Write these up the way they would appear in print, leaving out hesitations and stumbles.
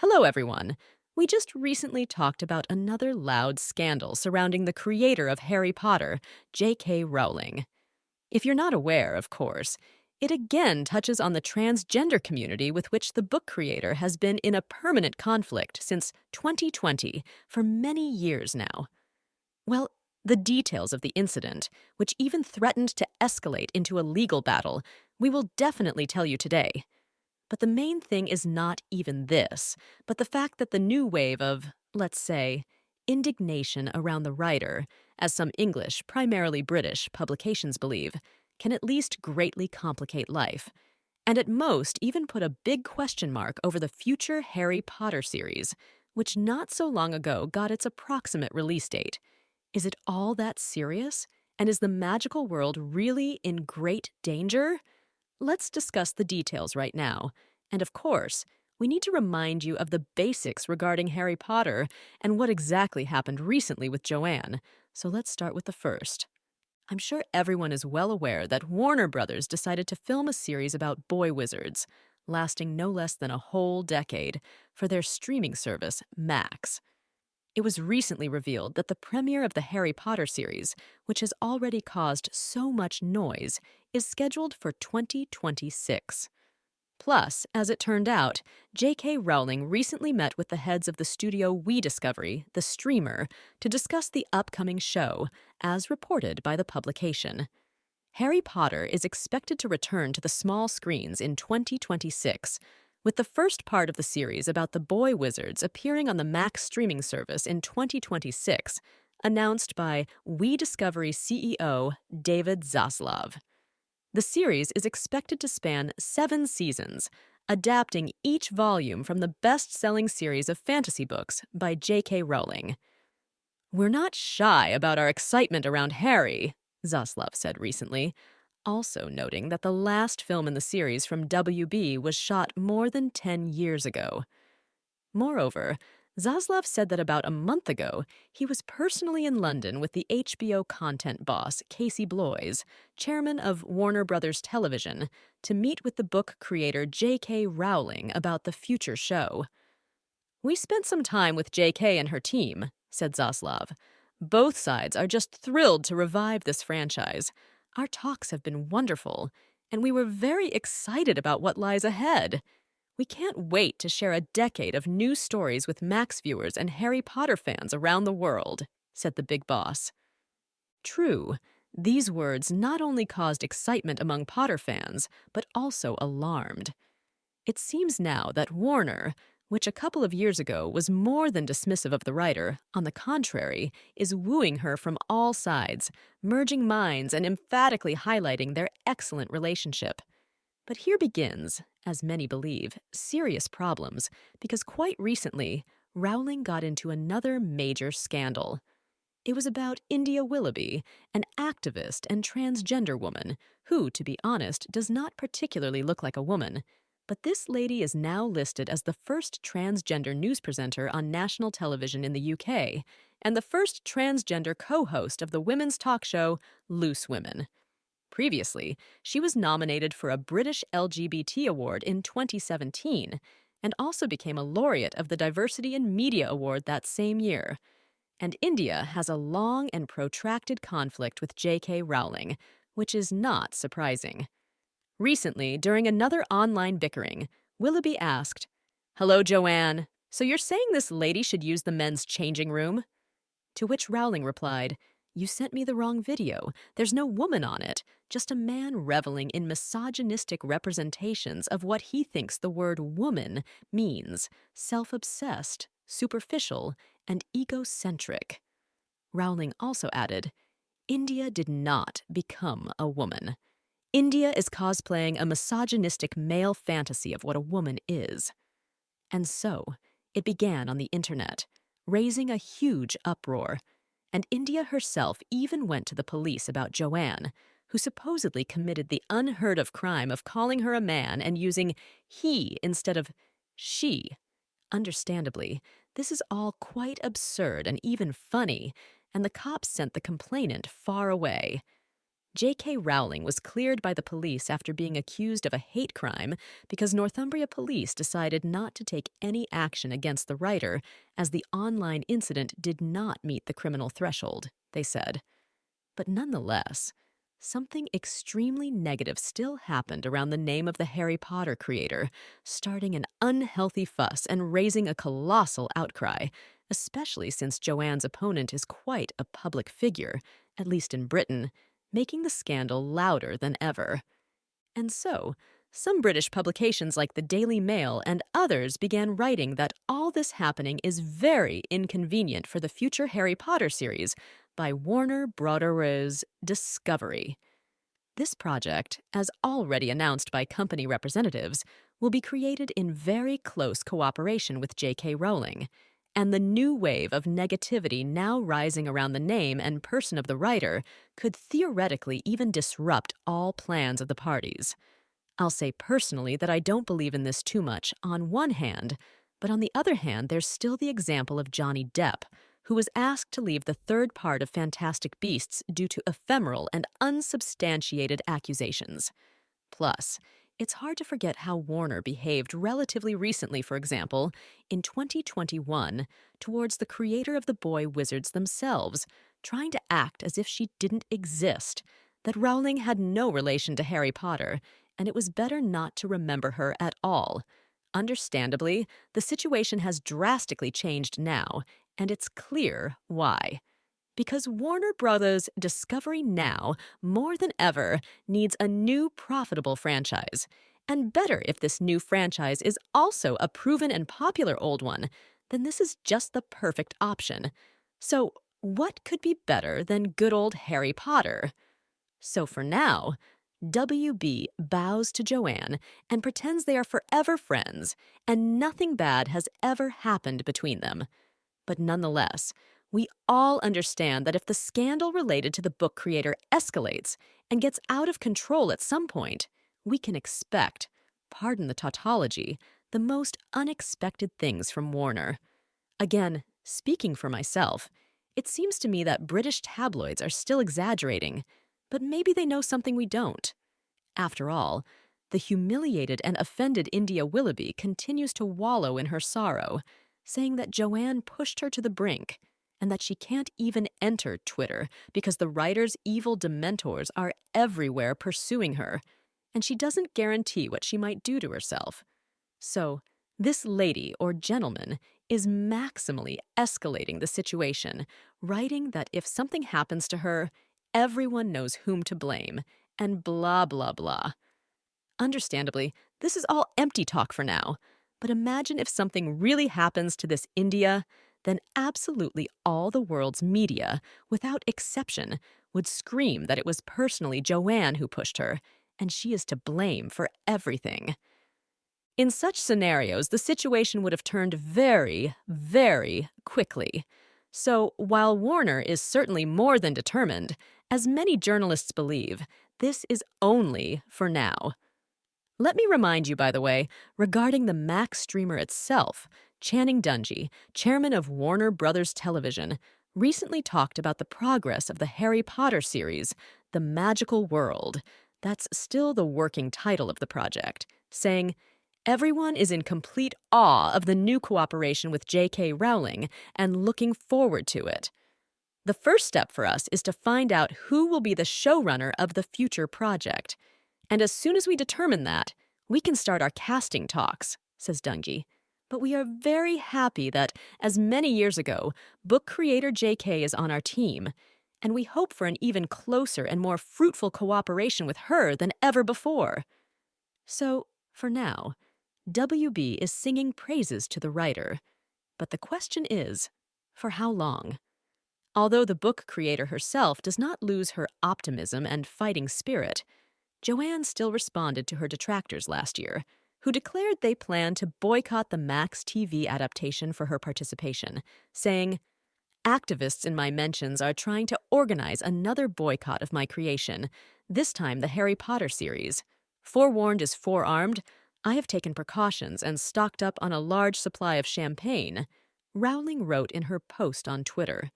Hello, everyone. We just recently talked about another loud scandal surrounding the creator of Harry Potter, J.K. Rowling. If you're not aware, of course, it again touches on the transgender community with which the book creator has been in a permanent conflict since 2020 for many years now. Well, the details of the incident, which even threatened to escalate into a legal battle, we will definitely tell you today. But the main thing is not even this, but the fact that the new wave of, let's say, indignation around the writer, as some English, primarily British, publications believe, can at least greatly complicate life, and at most even put a big question mark over the future Harry Potter series, which not so long ago got its approximate release date. Is it all that serious? And is the magical world really in great danger? Let's discuss the details right now. And of course, we need to remind you of the basics regarding Harry Potter and what exactly happened recently with Joanne. So let's start with the first. I'm sure everyone is well aware that Warner Brothers decided to film a series about boy wizards, lasting no less than a whole decade, for their streaming service, Max. It was recently revealed that the premiere of the Harry Potter series, which has already caused so much noise, is scheduled for 2026. Plus, as it turned out, J.K. Rowling recently met with the heads of the studio We Discovery, the streamer, to discuss the upcoming show, as reported by the publication. Harry Potter is expected to return to the small screens in 2026, with the first part of the series about the boy wizards appearing on the Max streaming service in 2026, announced by We Discovery CEO David Zaslav. The series is expected to span 7 seasons, adapting each volume from the best-selling series of fantasy books by J.K. Rowling. "We're not shy about our excitement around Harry," Zaslav said recently, also noting that the last film in the series from WB was shot more than 10 years ago. Moreover, Zaslav said that about a month ago, he was personally in London with the HBO content boss, Casey Bloys, chairman of Warner Brothers Television, to meet with the book creator J.K. Rowling about the future show. "We spent some time with J.K. and her team," said Zaslav. "Both sides are just thrilled to revive this franchise. Our talks have been wonderful, and we were very excited about what lies ahead. We can't wait to share a decade of new stories with Max viewers and Harry Potter fans around the world," said the big boss. True, these words not only caused excitement among Potter fans, but also alarmed. It seems now that Warner, which a couple of years ago was more than dismissive of the writer, on the contrary, is wooing her from all sides, merging minds and emphatically highlighting their excellent relationship. But here begins, as many believe, serious problems, because quite recently, Rowling got into another major scandal. It was about India Willoughby, an activist and transgender woman, who, to be honest, does not particularly look like a woman. But this lady is now listed as the first transgender news presenter on national television in the UK, and the first transgender co-host of the women's talk show, Loose Women. Previously, she was nominated for a British LGBT award in 2017 and also became a laureate of the Diversity in Media Award that same year. And India has a long and protracted conflict with J.K. Rowling, which is not surprising. Recently, during another online bickering, Willoughby asked, "Hello, Joanne. So you're saying this lady should use the men's changing room?" To which Rowling replied, "You sent me the wrong video. There's no woman on it, just a man reveling in misogynistic representations of what he thinks the word woman means, self-obsessed, superficial, and egocentric." Rowling also added, "India did not become a woman. India is cosplaying a misogynistic male fantasy of what a woman is." And so, it began on the internet, raising a huge uproar. And India herself even went to the police about Joanne, who supposedly committed the unheard-of crime of calling her a man and using he instead of she. Understandably, this is all quite absurd and even funny, and the cops sent the complainant far away. J.K. Rowling was cleared by the police after being accused of a hate crime because Northumbria police decided not to take any action against the writer as the online incident did not meet the criminal threshold, they said. But nonetheless, something extremely negative still happened around the name of the Harry Potter creator, starting an unhealthy fuss and raising a colossal outcry, especially since Joanne's opponent is quite a public figure, at least in Britain, making the scandal louder than ever. And so, some British publications like the Daily Mail and others began writing that all this happening is very inconvenient for the future Harry Potter series by Warner Brothers Discovery. This project, as already announced by company representatives, will be created in very close cooperation with J.K. Rowling, and the new wave of negativity now rising around the name and person of the writer could theoretically even disrupt all plans of the parties. I'll say personally that I don't believe in this too much on one hand, but on the other hand, there's still the example of Johnny Depp, who was asked to leave the third part of Fantastic Beasts due to ephemeral and unsubstantiated accusations. Plus, it's hard to forget how Warner behaved relatively recently, for example, in 2021, towards the creator of the boy wizards themselves, trying to act as if she didn't exist, that Rowling had no relation to Harry Potter, and it was better not to remember her at all. Understandably, the situation has drastically changed now, and it's clear why. Because Warner Brothers Discovery now, more than ever, needs a new profitable franchise. And better if this new franchise is also a proven and popular old one, then this is just the perfect option. So, what could be better than good old Harry Potter? So for now, WB bows to Joanne and pretends they are forever friends, and nothing bad has ever happened between them. But nonetheless, we all understand that if the scandal related to the book creator escalates and gets out of control at some point, we can expect, pardon the tautology, the most unexpected things from Warner. Again, speaking for myself, it seems to me that British tabloids are still exaggerating, but maybe they know something we don't. After all, the humiliated and offended India Willoughby continues to wallow in her sorrow, saying that Joanne pushed her to the brink and that she can't even enter Twitter because the writer's evil dementors are everywhere pursuing her, and she doesn't guarantee what she might do to herself. So, this lady or gentleman is maximally escalating the situation, writing that if something happens to her, everyone knows whom to blame, and blah, blah, blah. Understandably, this is all empty talk for now, but imagine if something really happens to this India, then absolutely all the world's media, without exception, would scream that it was personally Joanne who pushed her, and she is to blame for everything. In such scenarios, the situation would have turned very, very quickly. So, while Warner is certainly more than determined, as many journalists believe, this is only for now. Let me remind you, by the way, regarding the Mac streamer itself, Channing Dungey, chairman of Warner Brothers Television, recently talked about the progress of the Harry Potter series, The Magical World. That's still the working title of the project, saying, "Everyone is in complete awe of the new cooperation with J.K. Rowling and looking forward to it. The first step for us is to find out who will be the showrunner of the future project. And as soon as we determine that, we can start our casting talks," says Dungey. "But we are very happy that, as many years ago, book creator J.K. is on our team, and we hope for an even closer and more fruitful cooperation with her than ever before." So, for now, WB is singing praises to the writer. But the question is, for how long? Although the book creator herself does not lose her optimism and fighting spirit, Joanne still responded to her detractors last year, who declared they plan to boycott the Max TV adaptation for her participation, saying, "Activists in my mentions are trying to organize another boycott of my creation, this time the Harry Potter series. Forewarned is forearmed. I have taken precautions and stocked up on a large supply of champagne," Rowling wrote in her post on Twitter.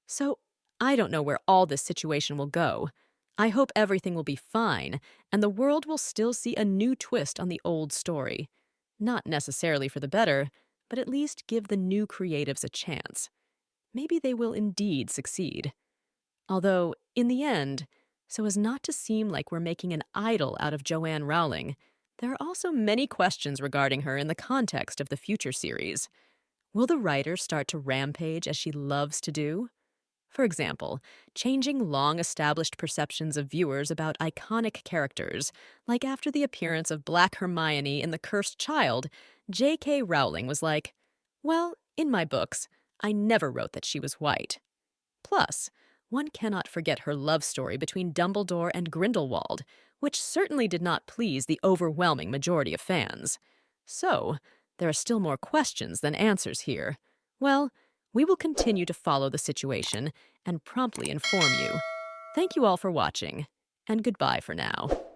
So, I don't know where all this situation will go. I hope everything will be fine, and the world will still see a new twist on the old story. Not necessarily for the better, but at least give the new creatives a chance. Maybe they will indeed succeed. Although, in the end, so as not to seem like we're making an idol out of Joanne Rowling, there are also many questions regarding her in the context of the future series. Will the writer start to rampage as she loves to do? For example, changing long established perceptions of viewers about iconic characters, like after the appearance of Black Hermione in The Cursed Child, J.K. Rowling was like, well, in my books, I never wrote that she was white. Plus, one cannot forget her love story between Dumbledore and Grindelwald, which certainly did not please the overwhelming majority of fans. So, there are still more questions than answers here. Well, we will continue to follow the situation and promptly inform you. Thank you all for watching, and goodbye for now.